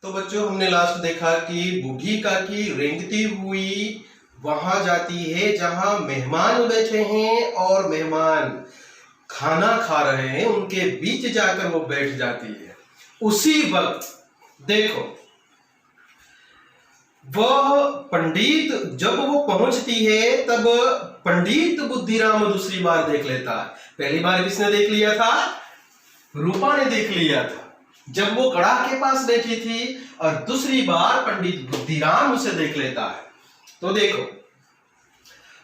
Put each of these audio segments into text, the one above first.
तो बच्चों हमने लास्ट देखा कि बूढ़ी काकी रेंगती हुई वहां जाती है जहां मेहमान बैठे हैं और मेहमान खाना खा रहे हैं, उनके बीच जाकर वो बैठ जाती है। उसी वक्त देखो वह पंडित जब वो पहुंचती है तब पंडित बुद्धिराम दूसरी बार देख लेता है। पहली बार किसने देख लिया था? रूपा ने देख लिया था जब वो कड़ा के पास बैठी थी, और दूसरी बार पंडित बुद्धिराम उसे देख लेता है। तो देखो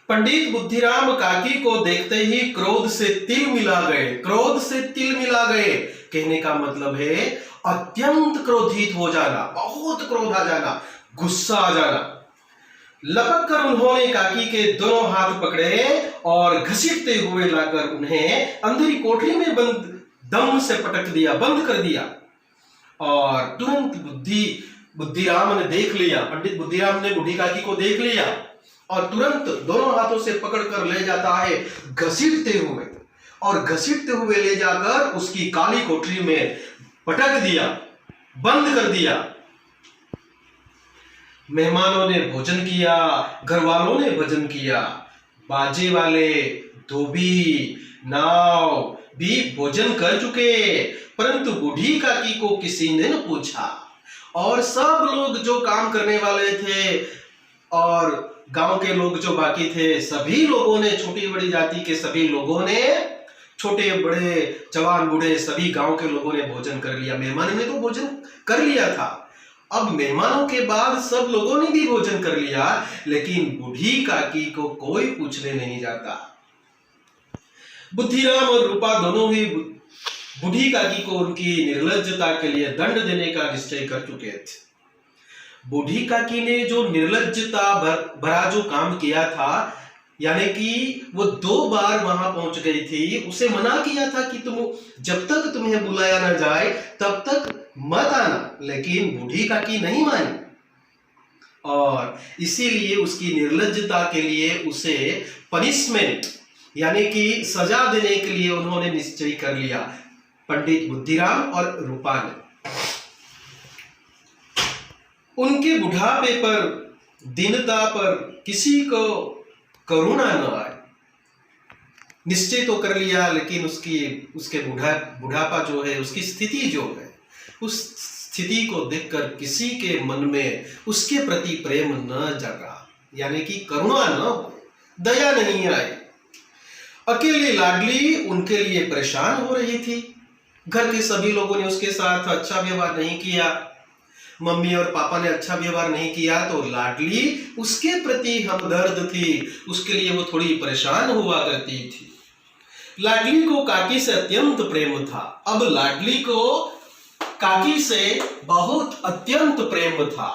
पंडित बुद्धिराम काकी को देखते ही क्रोध से तिल मिला गए। क्रोध से तिल मिला गए कहने का मतलब है अत्यंत क्रोधित हो जाना, बहुत क्रोध आ जाना, गुस्सा आ जाना। लपक कर उन्होंने काकी के दोनों हाथ पकड़े और घसीटते हुए लाकर उन्हें अंधेरी कोठरी में बंद दम से पटक दिया, बंद कर दिया। और तुरंत बुद्धिराम ने देख लिया, पंडित बुद्धिराम ने बूढ़ी काकी को देख लिया और तुरंत दोनों हाथों से पकड़कर ले जाता है घसीटते हुए, और घसीटते हुए ले जाकर उसकी काली कोठरी में पटक दिया, बंद कर दिया। मेहमानों ने भोजन किया, घर वालों ने भोजन किया, बाजे वाले, धोबी, नाव भी भोजन कर चुके, परंतु बूढ़ी काकी को किसी ने न पूछा। और सब लोग जो काम करने वाले थे और गांव के लोग जो बाकी थे, सभी लोगों ने, छोटी बड़ी जाति के सभी लोगों ने, छोटे बड़े जवान बूढ़े सभी गांव के लोगों ने भोजन कर लिया। मेहमानों ने तो भोजन कर लिया था, अब मेहमानों के बाद सब लोगों ने भी भोजन कर लिया, लेकिन बूढ़ी काकी को कोई पूछने नहीं जाता। बुद्धिराम और रूपा दोनों ही बूढ़ी काकी को उनकी निर्लज्जता के लिए दंड देने का निश्चय कर चुके थे। बूढ़ी काकी ने जो निर्लज्जता भरा जो काम किया था, यानी कि वो 2 बार वहां पहुंच गई थी, उसे मना किया था कि तुम जब तक तुम्हें बुलाया ना जाए तब तक मत आना, लेकिन बूढ़ी काकी नहीं मानी और इसीलिए उसकी निर्लज्जता के लिए उसे पनिशमेंट यानी कि सजा देने के लिए उन्होंने निश्चय कर लिया, पंडित बुद्धिराम और रूपा ने। उनके बुढ़ापे पर, दीनता पर किसी को करुणा न आए। निश्चय तो कर लिया, लेकिन उसके बुढ़ापा जो है, उसकी स्थिति जो है, उस स्थिति को देखकर किसी के मन में उसके प्रति प्रेम न जगा, यानी कि करुणा न हो, दया नहीं आई। अकेली लाडली उनके लिए परेशान हो रही थी। घर के सभी लोगों ने उसके साथ अच्छा व्यवहार नहीं किया, मम्मी और पापा ने अच्छा व्यवहार नहीं किया, तो लाडली उसके प्रति हमदर्द थी, उसके लिए वो थोड़ी परेशान हुआ करती थी। लाडली को काकी से अत्यंत प्रेम था। अब लाडली को काकी से बहुत अत्यंत प्रेम था।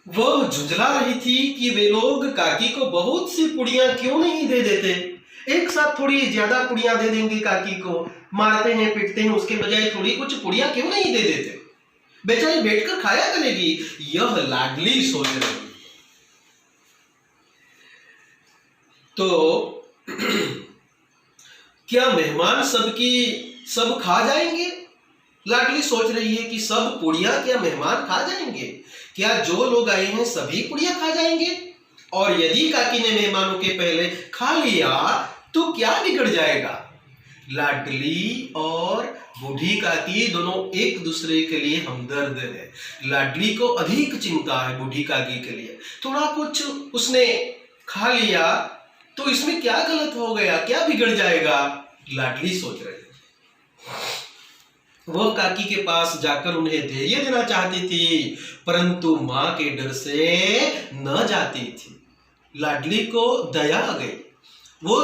वह झुंझला रही थी कि वे लोग काकी को बहुत सी पुड़ियां क्यों नहीं दे देते, एक साथ थोड़ी ज्यादा पुड़ियां दे देंगे काकी को, मारते हैं पीटते हैं, उसके बजाय थोड़ी कुछ पुड़ियां क्यों नहीं दे देते, बेचारी बैठकर खाया करेगी, यह लाडली सोच रही। तो क्या मेहमान सब खा जाएंगे? लाडली सोच रही है कि सब पुड़ियां क्या मेहमान खा जाएंगे? क्या जो लोग आए हैं सभी पुड़ियां खा जाएंगे? और यदि काकी ने मेहमानों के पहले खा लिया तो क्या बिगड़ जाएगा? लाडली और बूढ़ी काकी दोनों एक दूसरे के लिए हमदर्द है। लाडली को अधिक चिंता है बूढ़ी काकी के लिए। थोड़ा कुछ उसने खा लिया तो इसमें क्या गलत हो गया, क्या बिगड़ जाएगा, लाडली सोच रही है। वह काकी के पास जाकर उन्हें धैर्य देना चाहती थी, परंतु मां के डर से न जाती थी। लाडली को दया आ गई। वो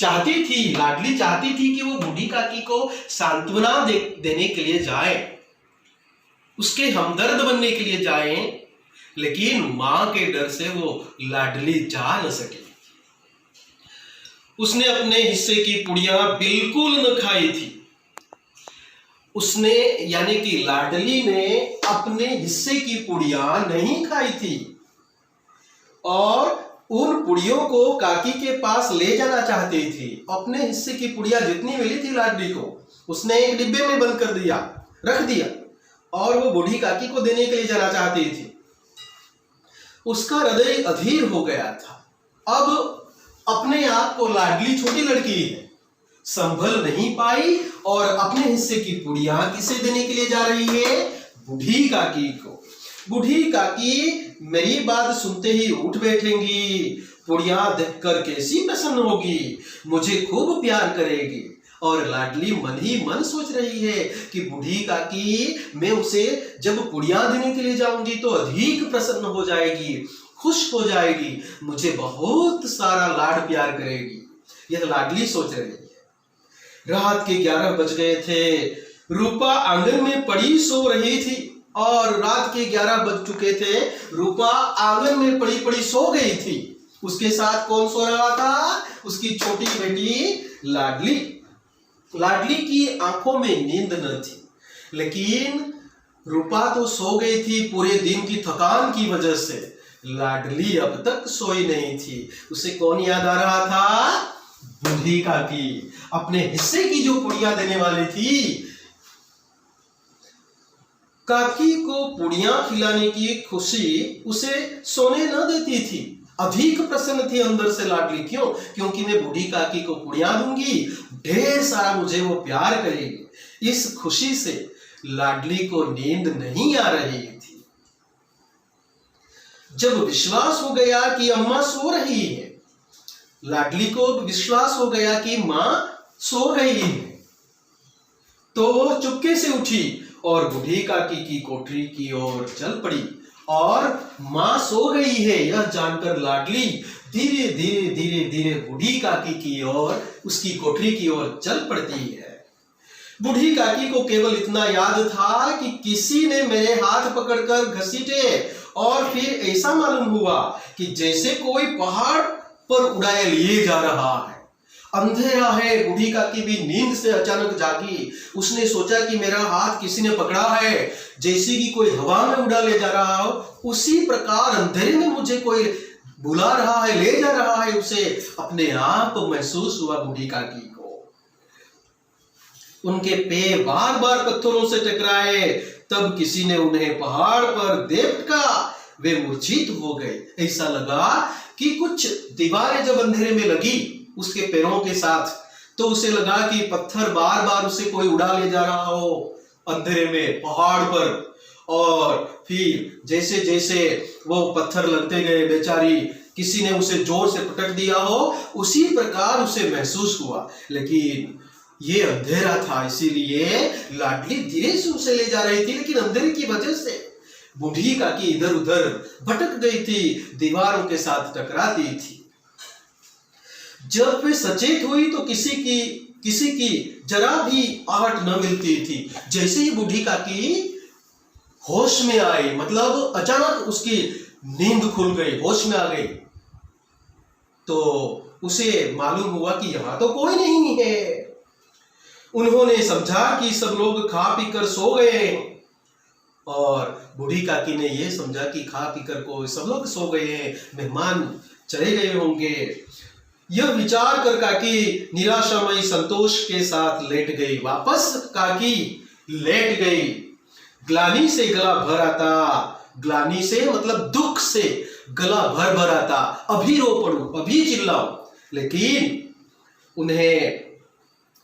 लाडली चाहती थी कि वो बूढ़ी काकी को सांत्वना देने के लिए जाए, उसके हमदर्द बनने के लिए जाए, लेकिन मां के डर से वो लाडली जा न सकी। उसने अपने हिस्से की पुड़ियां बिल्कुल न खाई थी। उसने यानी कि लाडली ने अपने हिस्से की पुड़ियां नहीं खाई थी और उन पुड़ियों को काकी के पास ले जाना चाहती थी। अपने हिस्से की पुड़ियां जितनी मिली थी लाडली को, उसने एक डिब्बे में बंद कर दिया, रख दिया और वो बूढ़ी काकी को देने के लिए जाना चाहती थी। उसका हृदय अधीर हो गया था। अब अपने आप को लाडली छोटी लड़की है, संभल नहीं पाई और अपने हिस्से की पुड़िया किसे देने के लिए जा रही है? बूढ़ी काकी को। बूढ़ी काकी मेरी बात सुनते ही उठ बैठेंगी, पुड़िया देखकर कैसी प्रसन्न होगी, मुझे खूब प्यार करेगी। और लाडली मन ही मन सोच रही है कि बूढ़ी काकी, मैं उसे जब पुड़िया देने के लिए जाऊंगी तो अधिक प्रसन्न हो जाएगी, खुश हो जाएगी, मुझे बहुत सारा लाड प्यार करेगी। यह लाडली सोच रही है। रात के 11 बज गए थे। रूपा आंगन में पड़ी सो रही थी और रात के 11 बज चुके थे। रूपा आंगन में पड़ी पड़ी सो गई थी। उसके साथ कौन सो रहा था? उसकी छोटी बेटी लाडली। लाडली की आंखों में नींद न थी, लेकिन रूपा तो सो गई थी पूरे दिन की थकान की वजह से। लाडली अब तक सोई नहीं थी। उसे कौन याद आ रहा था? बूढ़ी काकी, अपने हिस्से की जो पुड़िया देने वाली थी। काकी को पुड़िया खिलाने की खुशी उसे सोने न देती थी। अधिक प्रसन्न थी अंदर से लाडली। क्यों? क्योंकि मैं बूढ़ी काकी को पुड़िया दूंगी, ढेर सारा मुझे वो प्यार करेगी। इस खुशी से लाडली को नींद नहीं आ रही थी। जब विश्वास हो गया कि अम्मा सो रही है, लाडली को विश्वास हो गया कि मां सो रही है, तो वो चुपके से उठी और बूढ़ी काकी की कोठरी की ओर चल पड़ी। और मां सो गई है यह जानकर लाडली धीरे धीरे धीरे धीरे बूढ़ी काकी की ओर, उसकी कोठरी की ओर चल पड़ती है। बूढ़ी काकी को केवल इतना याद था कि किसी ने मेरे हाथ पकड़कर घसीटे और फिर ऐसा मालूम हुआ कि जैसे कोई पहाड़ पर उड़ाए लिए जा रहा है। अंधेरा है। बूढ़ी काकी भी नींद से अचानक जागी। उसने सोचा कि मेरा हाथ किसी ने पकड़ा है, जैसे कि कोई हवा में उड़ा ले जा रहा हो, उसी प्रकार अंधेरे में मुझे कोई बुला रहा है, ले जा रहा है। उसे अपने आप महसूस हुआ बूढ़ी काकी को। उनके पैर बार बार पत्थरों से टकराए, तब किसी ने उन्हें पहाड़ पर दे पटका। वे मूर्छित हो गए। ऐसा लगा कि कुछ दीवारें जब अंधेरे में लगी उसके पैरों के साथ, तो उसे लगा कि पत्थर बार बार उसे कोई उड़ा ले जा रहा हो अंधेरे में पहाड़ पर। और फिर जैसे जैसे वो पत्थर लगते गए, बेचारी किसी ने उसे जोर से पटक दिया हो, उसी प्रकार उसे महसूस हुआ। लेकिन ये अंधेरा था, इसीलिए लाडली धीरे से उसे ले जा रही थी, लेकिन अंधेरे की वजह से बूढ़ी काकी इधर उधर भटक गई थी, दीवारों के साथ टकराती थी। जब वे सचेत हुई तो किसी की जरा भी आहट न मिलती थी। जैसे ही बूढ़ी काकी होश में आई, मतलब अचानक उसकी नींद खुल गई, होश में आ गई, तो उसे मालूम हुआ कि यहां तो कोई नहीं है। उन्होंने समझा कि सब लोग खा पीकर सो गए और बूढ़ी काकी ने यह समझा कि खा पीकर को सब लोग सो गए हैं, मेहमान चले गए होंगे। यह विचार कर काकी निराशामयी संतोष के साथ लेट गई। वापस काकी लेट गई। ग्लानि से गला भर आता, ग्लानि से मतलब दुख से गला भर भर आता। अभी रो पड़ूं, अभी चिल्लाऊं, लेकिन उन्हें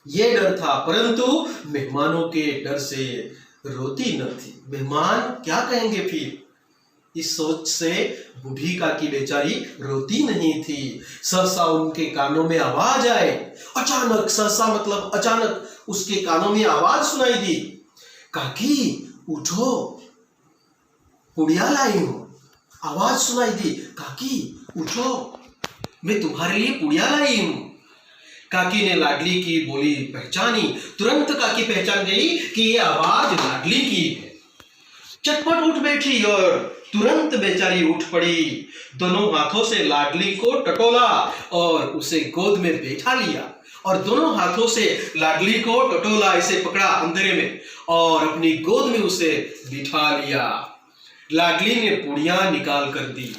यह डर था, परंतु मेहमानों के डर से रोती न थी। मेहमान क्या कहेंगे फिर, इस सोच से बूढ़ी काकी बेचारी रोती नहीं थी। सहसा उनके कानों में आवाज आए। अचानक, सहसा मतलब अचानक उसके कानों में आवाज सुनाई दी, काकी उठो, पुड़िया लाई हूं। आवाज सुनाई दी, काकी उठो, मैं तुम्हारे लिए पुड़िया लाई हूं। काकी ने लाडली की बोली पहचानी। तुरंत काकी पहचान गई कि यह आवाज लाडली की है। चटपट उठ बैठी और तुरंत बेचारी उठ पड़ी। दोनों हाथों से लाडली को टटोला और उसे गोद में बैठा लिया और दोनों हाथों से लाडली को टटोला, इसे पकड़ा अंधेरे में और अपनी गोद में उसे बिठा लिया। लाडली ने पुड़िया निकाल कर दी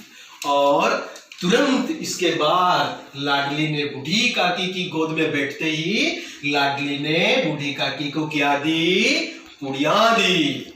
और तुरंत इसके बाद लाडली ने बूढ़ी काकी की गोद में बैठते ही लाडली ने बूढ़ी काकी को क्या दी? पुड़िया दी।